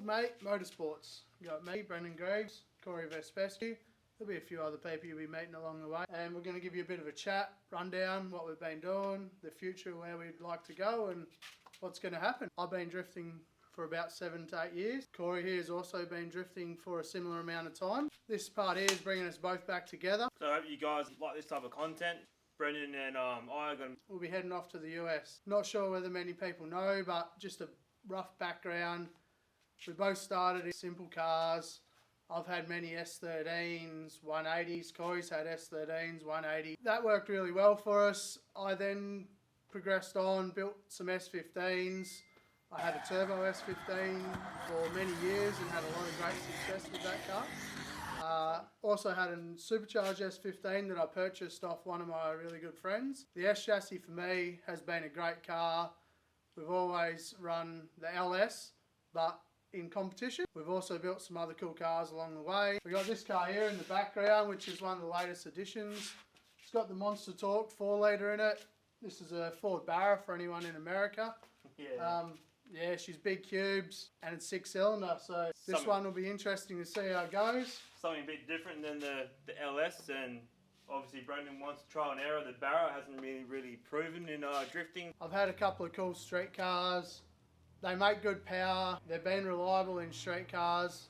Olmate Motorsports. You got me, Brendan Greaves, Corey Vespescu. There'll be a few other people you'll be meeting along the way. And we're going to give you a bit of a chat, rundown, what we've been doing, the future, where we'd like to go and what's going to happen. I've been drifting for about 7 to 8 years. Corey here has also been drifting for a similar amount of time. This part here is bringing us both back together. So I hope you guys like this type of content. Brendan and I are going to... We'll be heading off to the US. Not sure whether many people know, but just a rough background. We both started in simple cars. I've had many S13s, 180s. Corey's had S13s, 180. That worked really well for us. I then progressed on, built some S15s. I had a turbo S15 for many years and had a lot of great success with that car. Also had a supercharged S15 that I purchased off one of my really good friends. The S chassis for me has been a great car. We've always run the LS, but in competition. We've also built some other cool cars along the way. We've got this car here in the background, which is one of the latest additions. It's got the Monster Torque 4-litre in it. This is a Ford Barra for anyone in America. Yeah, she's big cubes and it's 6-cylinder, so this one will be interesting to see how it goes. Something a bit different than the LS, and obviously Brendan wants to trial and error. The Barra hasn't really proven in drifting. I've had a couple of cool street cars. They make good power. They've been reliable in street cars.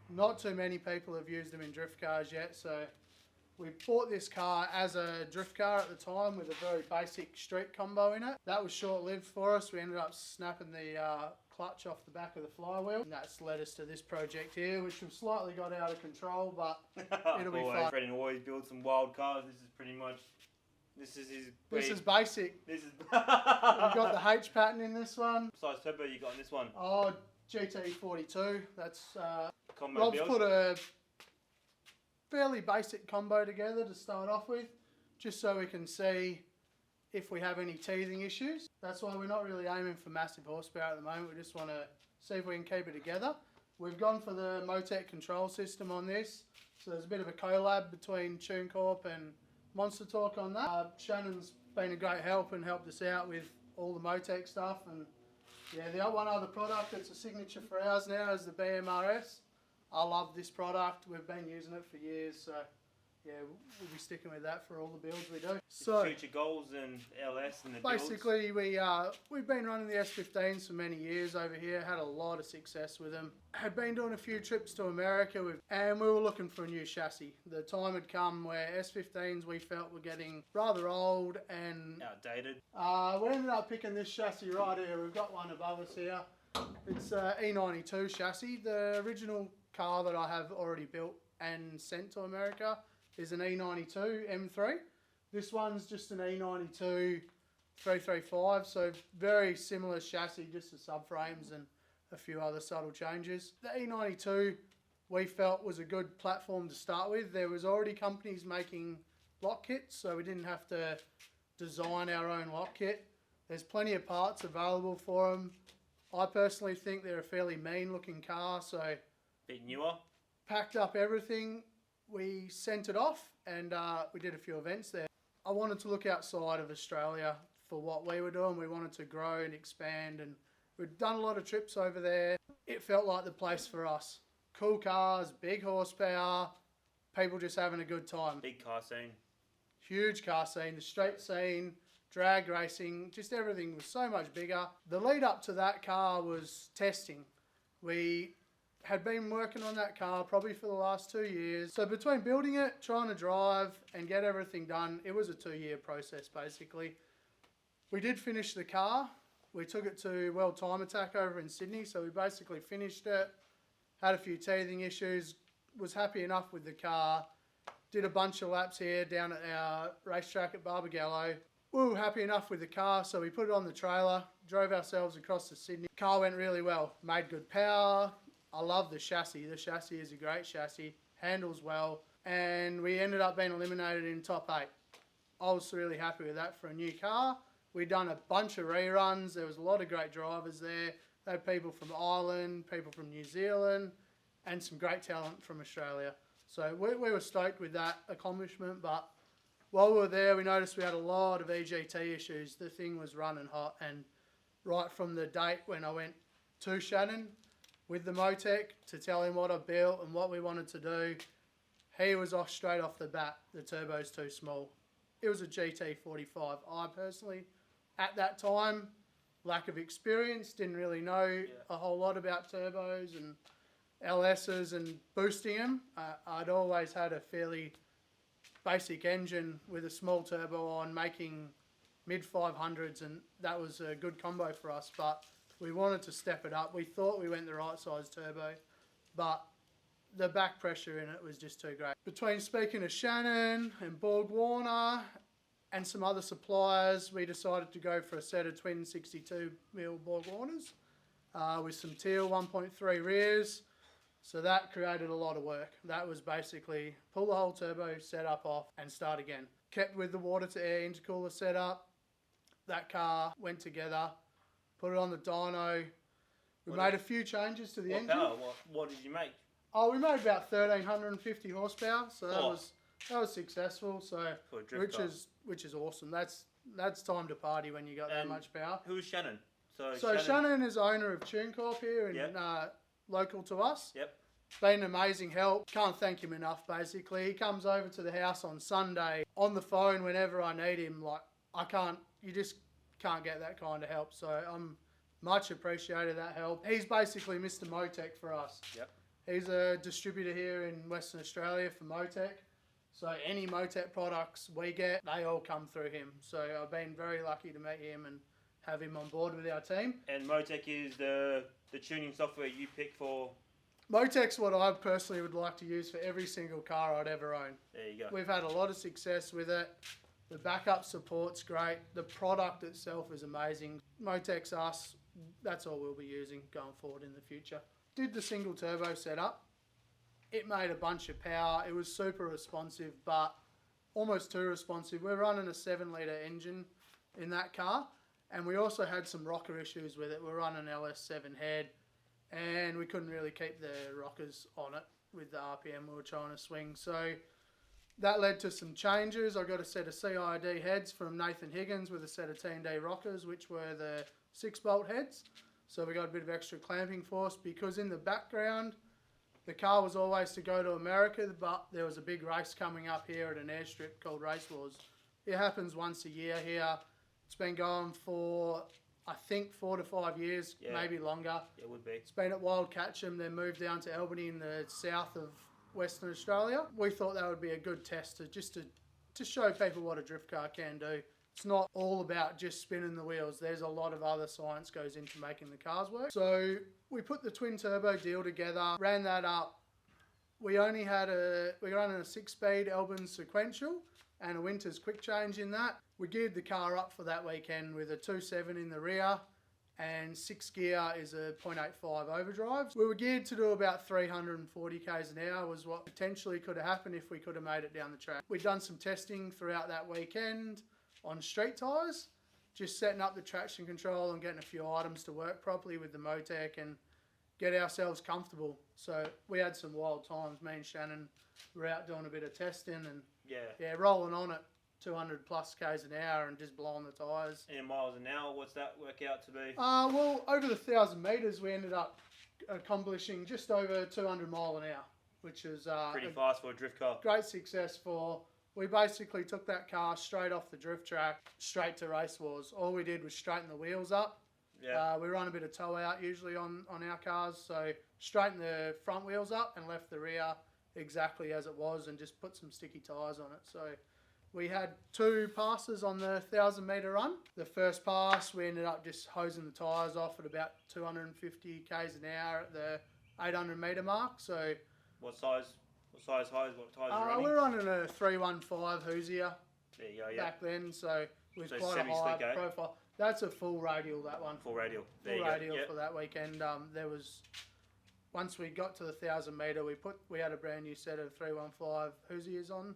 Not too many people have used them in drift cars yet, so we bought this car as a drift car at the time with a very basic street combo in it. That was short-lived for us. We ended up snapping the clutch off the back of the flywheel. And that's led us to this project here, which we've slightly got out of control, but it'll be fun. Brendan always builds some wild cars. This is pretty much... This is his... This is basic. This is... We've got the H pattern in this one. Size turbo you got in this one? Oh, GT42. That's... Combo Rob's build. put a fairly basic combo together to start off with, just so we can see if we have any teething issues. That's why we're not really aiming for massive horsepower at the moment. We just want to see if we can keep it together. We've gone for the MoTech control system on this, so there's a bit of a collab between TuneCorp and Monster Torque on that. Shannon's been a great help and helped us out with all the MoTech stuff, and yeah, the one other product that's a signature for ours now is the BMRS. I love this product. We've been using it for years, so yeah, we'll be sticking with that for all the builds we do. So future goals and LS and the basically builds. We've been running the S15s for many years over here. Had a lot of success with them. Had been doing a few trips to America and we were looking for a new chassis. The time had come where S15s we felt were getting rather old and outdated. We ended up picking this chassis right here. We've got one above us here. It's an E92 chassis. The original car that I have already built and sent to America is an E92 M3. This one's just an E92 335, so very similar chassis, just the subframes and a few other subtle changes. The E92 we felt was a good platform to start with. There was already companies making lock kits, so we didn't have to design our own lock kit. There's plenty of parts available for them. I personally think they're a fairly mean looking car, so bit newer. Packed up everything, we sent it off, and we did a few events there. I wanted to look outside of Australia for what we were doing. We wanted to grow and expand, and we'd done a lot of trips over there. It felt like the place for us. Cool cars, big horsepower, people just having a good time. Big car scene. Huge car scene, the street scene, drag racing, just everything was so much bigger. The lead up to that car was testing. We had been working on that car probably for the last 2 years. So between building it, trying to drive and get everything done, it was a 2-year process basically. We did finish the car. We took it to World Time Attack over in Sydney, so we basically finished it, had a few teething issues, was happy enough with the car, did a bunch of laps here down at our racetrack at Barbagallo. We were happy enough with the car, so we put it on the trailer, drove ourselves across to Sydney. The car went really well, made good power. I love the chassis. The chassis is a great chassis, handles well, and we ended up being eliminated in top 8. I was really happy with that for a new car. We'd done a bunch of reruns. There was a lot of great drivers there. They had people from Ireland, people from New Zealand, and some great talent from Australia. So we were stoked with that accomplishment, but while we were there, we noticed we had a lot of EGT issues. The thing was running hot, and right from the date when I went to Shannon, with the MoTech to tell him what I built and what we wanted to do. He was off straight off the bat, the turbo's too small. It was a GT45. I personally, at that time, lack of experience, didn't really know a whole lot about turbos and LSs and boosting them. I'd always had a fairly basic engine with a small turbo on, making mid 500s, and that was a good combo for us, but we wanted to step it up. We thought we went the right size turbo, but the back pressure in it was just too great. Between speaking to Shannon and Borg Warner and some other suppliers, we decided to go for a set of twin 62mm Borg Warners with some teal 1.3 rears. So that created a lot of work. That was basically pull the whole turbo setup off and start again. Kept with the water to air intercooler setup. That car went together, put it on the dyno. We made a few changes to the engine. Power? What did you make? Oh, we made about 1,350 horsepower, so that was successful. So which is awesome. That's time to party when you got that much power. Who is Shannon? So Shannon is owner of TuneCorp here and local to us. Yep. Been an amazing help. Can't thank him enough. Basically, he comes over to the house on Sunday on the phone whenever I need him. Like you just can't get that kind of help. So I'm much appreciated that help. He's basically Mr. MoTech for us. Yep. He's a distributor here in Western Australia for MoTech. So any MoTech products we get, they all come through him. So I've been very lucky to meet him and have him on board with our team. And MoTech is the tuning software you pick for? MoTech's what I personally would like to use for every single car I'd ever own. There you go. We've had a lot of success with it. The backup support's great. The product itself is amazing. MoTech's us. That's all we'll be using going forward in the future. Did the single turbo setup. It made a bunch of power. It was super responsive, but almost too responsive. We're running a 7-litre engine in that car, and we also had some rocker issues with it. We're running LS7 head, and we couldn't really keep the rockers on it with the RPM we were trying to swing. So that led to some changes. I got a set of CID heads from Nathan Higgins with a set of T&D rockers, which were the 6-bolt heads. So we got a bit of extra clamping force because in the background, the car was always to go to America, but there was a big race coming up here at an airstrip called Race Wars. It happens once a year here. It's been going for, I think, 4 to 5 years, maybe longer. It would be. It's been at Wild Catcham, then moved down to Albany in the south of Western Australia. We thought that would be a good test to show people what a drift car can do. It's not all about just spinning the wheels. There's a lot of other science goes into making the cars work. So we put the twin turbo deal together, ran that up. We were running a 6-speed Elbin sequential and a Winters quick change in that. We geared the car up for that weekend with a 2.7 in the rear, and 6 gear is a 0.85 overdrive. We were geared to do about 340 k's an hour was what potentially could have happened if we could have made it down the track. We'd done some testing throughout that weekend on street tyres, just setting up the traction control and getting a few items to work properly with the MoTech and get ourselves comfortable. So we had some wild times. Me and Shannon were out doing a bit of testing and rolling on at 200 plus k's an hour and just blowing the tyres. And miles an hour, what's that work out to be? Well, over the 1,000 metres, we ended up accomplishing just over 200 mile an hour, which is pretty fast for a drift car. Great success for. We basically took that car straight off the drift track, straight to Race Wars. All we did was straighten the wheels up. Yeah. We run a bit of tow out usually on our cars, so straighten the front wheels up and left the rear exactly as it was and just put some sticky tyres on it. So we had 2 passes on the 1,000 metre run. The first pass, we ended up just hosing the tyres off at about 250 k's an hour at the 800 metre mark. So What size tyres are you running? We're running a 315 Hoosier There you go, yeah. back then, so with So quite a high semi-slick, eh? profile. That's a full radial, that one. Full radial. There Full you radial go. Yep. for that weekend. There was, once we got to the 1,000 metre, we had a brand new set of 315 Hoosiers on,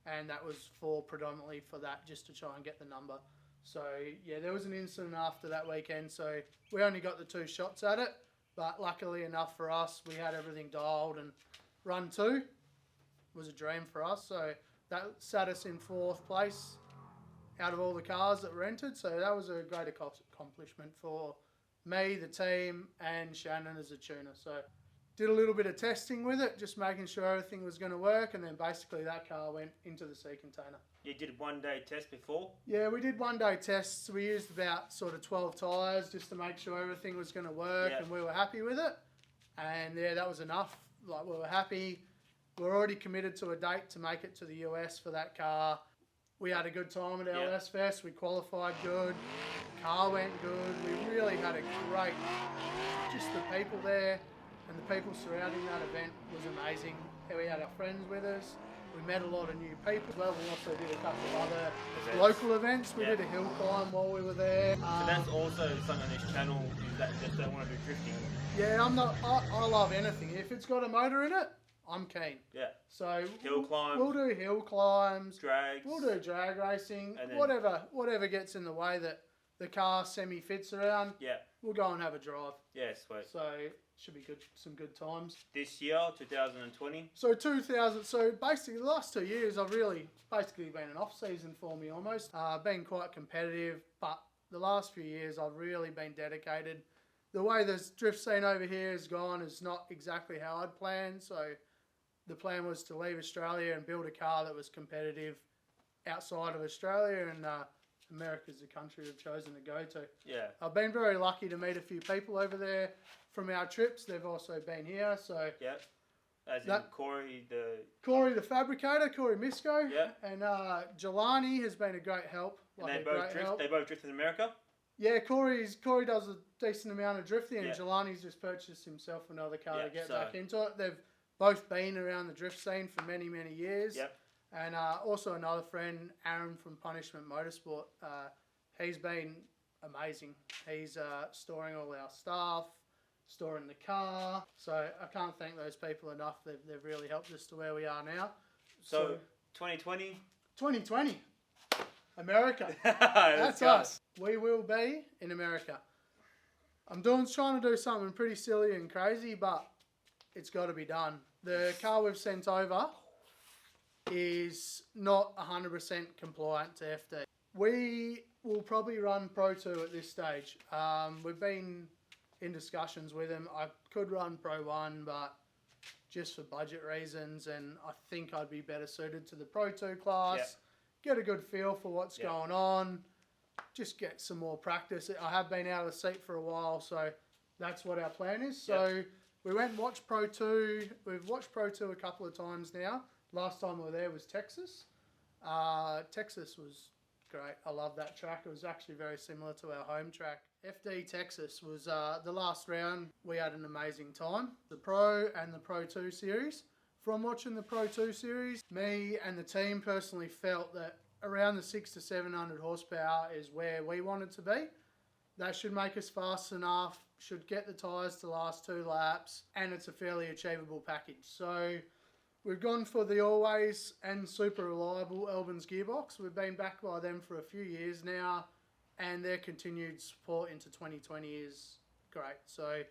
and that was predominantly for that, just to try and get the number. So yeah, there was an incident after that weekend, so we only got the 2 shots at it, but luckily enough for us, we had everything dialed, and run 2 was a dream for us. So that sat us in 4th place out of all the cars that were entered. So that was a great accomplishment for me, the team, and Shannon as a tuner. So did a little bit of testing with it, just making sure everything was going to work, and then basically that car went into the sea container. You did 1 day test before? Yeah, we did 1 day tests. We used about sort of 12 tyres just to make sure everything was going to work, and we were happy with it. And yeah, that was enough. Like, we were happy. We were already committed to a date to make it to the US for that car. We had a good time at LS Fest. We qualified good. The car went good. We really had a great, just the people there and the people surrounding that event was amazing. We had our friends with us. We met a lot of new people. Well, we also did a couple of other local events. We did a hill climb while we were there. So that's also something on this channel, is that you just don't want to do drifting. Yeah, I love anything. If it's got a motor in it, I'm keen. Yeah. So hill climbs. We'll do hill climbs. Drags. We'll do drag racing. And whatever gets in the way that the car semi-fits around. Yeah. We'll go and have a drive. Yeah, sweet. So should be good, some good times. This year, 2020. So basically the last 2 years I've really basically been an off season for me almost. Been quite competitive, but the last few years I've really been dedicated. The way the drift scene over here has gone is not exactly how I'd planned. So the plan was to leave Australia and build a car that was competitive outside of Australia, and America's the country we've chosen to go to. Yeah. I've been very lucky to meet a few people over there from our trips. They've also been here, so... Yeah. As in Corey the fabricator, Corey Misco. Yeah. And Jelani has been a great help. And they both drift in America? Yeah, Corey does a decent amount of drifting, and Jelani's just purchased himself another car to get back into it. They've both been around the drift scene for many, many years. Yep. And also another friend, Aaron from Punishment Motorsport. He's been amazing. He's storing all our stuff, storing the car. So I can't thank those people enough. They've really helped us to where we are now. So 2020? 2020. America. That's us. We will be in America. I'm trying to do something pretty silly and crazy, but it's got to be done. The car we've sent over is not 100% compliant to FD. We will probably run Pro 2 at this stage. We've been in discussions with him. I could run Pro 1, but just for budget reasons, and I think I'd be better suited to the Pro 2 class. Get a good feel for what's going on, just get some more practice. I have been out of the seat for a while, so that's what our plan is. So we went and watched Pro 2. We've watched Pro 2 a couple of times now. Last time we were there was Texas. Texas was great. I love that track. It was actually very similar to our home track. FD Texas was the last round. We had an amazing time. The Pro and the Pro 2 series. From watching the Pro 2 series, me and the team personally felt that around the 600 to 700 horsepower is where we wanted to be. That should make us fast enough, should get the tyres to last 2 laps, and it's a fairly achievable package. So we've gone for the always and super reliable Albans gearbox. We've been backed by them for a few years now, and their continued support into 2020 is great. So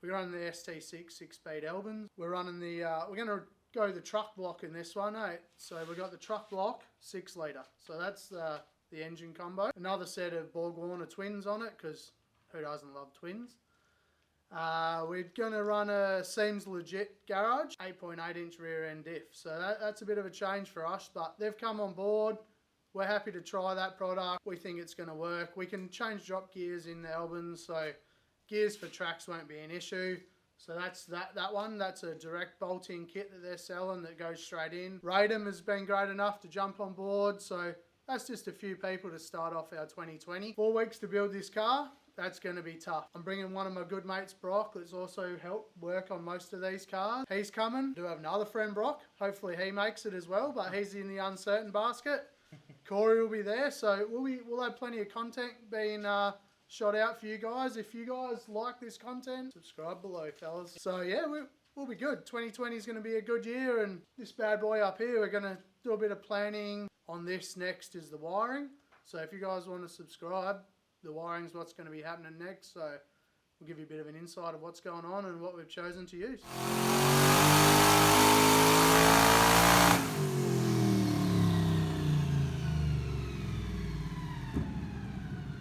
we're running the ST6 6-speed Albans. We're running the, we're going to go the truck block in this one, eh? So we've got the truck block 6 litre. So that's the engine combo. Another set of Borg Warner twins on it, because who doesn't love twins? We're going to run a Seems Legit garage, 8.8 inch rear end diff. So that's a bit of a change for us, but they've come on board. We're happy to try that product. We think it's going to work. We can change drop gears in the Albans, so gears for tracks won't be an issue. So that's that one. That's a direct bolting kit that they're selling that goes straight in. Radom has been great enough to jump on board. So that's just a few people to start off our 2020. 4 weeks to build this car. That's going to be tough. I'm bringing one of my good mates, Brock, that's also helped work on most of these cars. He's coming. I do have another friend, Brock. Hopefully he makes it as well, but he's in the uncertain basket. Corey will be there, so we'll have plenty of content being shot out for you guys. If you guys like this content, subscribe below, fellas. So yeah, we'll be good. 2020 is going to be a good year, and this bad boy up here, we're going to do a bit of planning on this. Next is the wiring. So if you guys want to subscribe, the wiring's what's going to be happening next. So we'll give you a bit of an insight of what's going on and what we've chosen to use.